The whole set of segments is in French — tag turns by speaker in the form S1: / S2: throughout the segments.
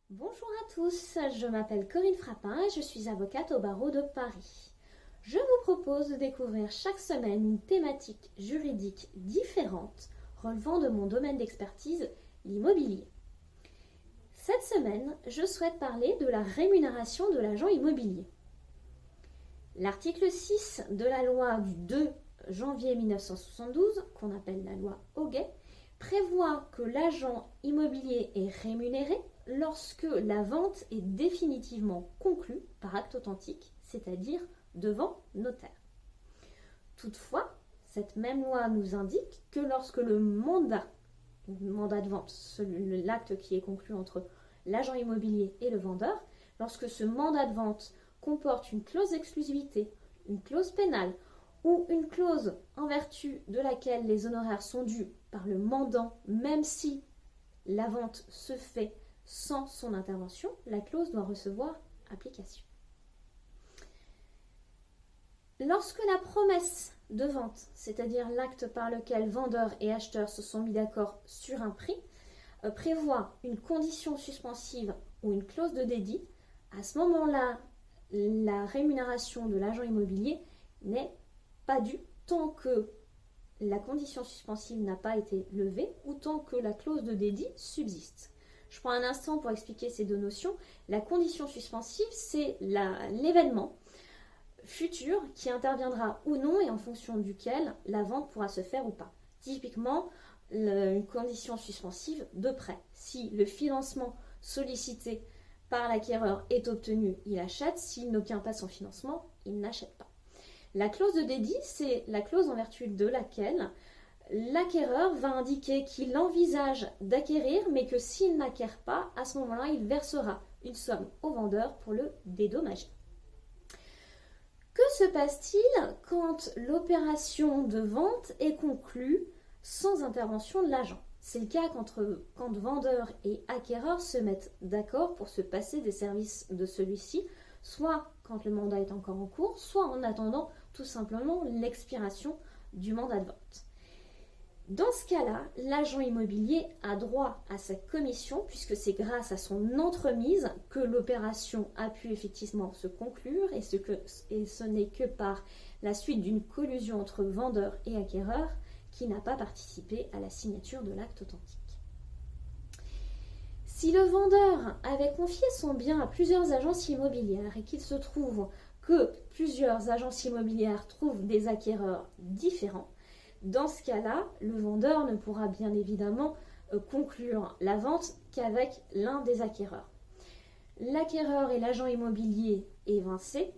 S1: Bonjour à tous, je m'appelle Corinne Frappin et je suis avocate au barreau de Paris. Je vous propose de découvrir chaque semaine une thématique juridique différente relevant de mon domaine d'expertise, l'immobilier. Cette semaine, je souhaite parler de la rémunération de l'agent immobilier. L'article 6 de la loi du 2 janvier 1972, qu'on appelle la loi Hoguet, prévoit que l'agent immobilier est rémunéré lorsque la vente est définitivement conclue par acte authentique, c'est-à-dire devant notaire. Toutefois, cette même loi nous indique que lorsque le mandat de vente, l'acte qui est conclu entre l'agent immobilier et le vendeur, lorsque ce mandat de vente comporte une clause d'exclusivité, une clause pénale ou une clause en vertu de laquelle les honoraires sont dus par le mandant, même si la vente se fait sans son intervention, la clause doit recevoir application. Lorsque la promesse de vente, c'est-à-dire l'acte par lequel vendeur et acheteur se sont mis d'accord sur un prix, prévoit une condition suspensive ou une clause de dédit, à ce moment-là, la rémunération de l'agent immobilier n'est pas due tant que la condition suspensive n'a pas été levée ou tant que la clause de dédit subsiste. Je prends un instant pour expliquer ces deux notions. La condition suspensive, c'est l'événement futur qui interviendra ou non et en fonction duquel la vente pourra se faire ou pas. Typiquement, une condition suspensive de prêt. Si le financement sollicité par l'acquéreur est obtenu, il achète. S'il n'obtient pas son financement, il n'achète pas. La clause de dédit, c'est la clause en vertu de laquelle l'acquéreur va indiquer qu'il envisage d'acquérir, mais que s'il n'acquiert pas, à ce moment-là, il versera une somme au vendeur pour le dédommager. Que se passe-t-il quand l'opération de vente est conclue sans intervention de l'agent? C'est le cas quand vendeur et acquéreur se mettent d'accord pour se passer des services de celui-ci, soit quand le mandat est encore en cours, soit en attendant tout simplement l'expiration du mandat de vente. Dans ce cas-là, l'agent immobilier a droit à sa commission puisque c'est grâce à son entremise que l'opération a pu effectivement se conclure et ce n'est que par la suite d'une collusion entre vendeur et acquéreur qui n'a pas participé à la signature de l'acte authentique. Si le vendeur avait confié son bien à plusieurs agences immobilières et qu'il se trouve que plusieurs agences immobilières trouvent des acquéreurs différents, dans ce cas-là, le vendeur ne pourra bien évidemment conclure la vente qu'avec l'un des acquéreurs. L'acquéreur et l'agent immobilier évincé,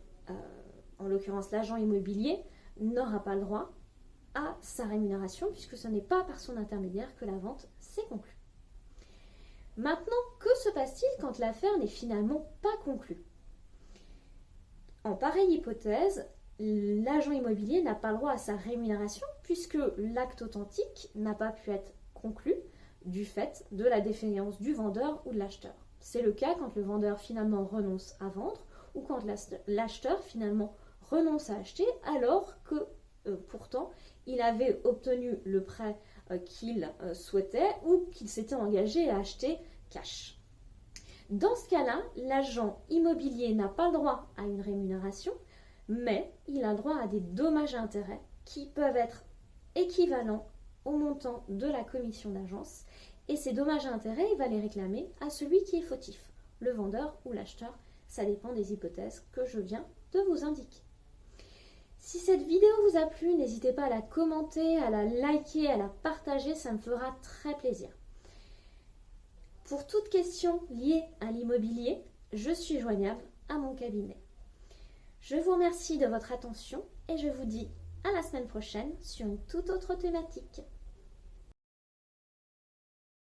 S1: en l'occurrence l'agent immobilier, n'aura pas le droit à sa rémunération puisque ce n'est pas par son intermédiaire que la vente s'est conclue. Maintenant, que se passe-t-il quand l'affaire n'est finalement pas conclue? En pareille hypothèse, l'agent immobilier n'a pas le droit à sa rémunération puisque l'acte authentique n'a pas pu être conclu du fait de la défaillance du vendeur ou de l'acheteur. C'est le cas quand le vendeur finalement renonce à vendre ou quand l'acheteur finalement renonce à acheter alors que pourtant il avait obtenu le prêt qu'il souhaitait ou qu'il s'était engagé à acheter cash. Dans ce cas-là, l'agent immobilier n'a pas le droit à une rémunération, mais il a le droit à des dommages et intérêts qui peuvent être équivalents au montant de la commission d'agence. Et ces dommages et intérêts, il va les réclamer à celui qui est fautif, le vendeur ou l'acheteur. Ça dépend des hypothèses que je viens de vous indiquer. Si cette vidéo vous a plu, n'hésitez pas à la commenter, à la liker, à la partager, ça me fera très plaisir. Pour toute question liée à l'immobilier, je suis joignable à mon cabinet. Je vous remercie de votre attention et je vous dis à la semaine prochaine sur une toute autre thématique.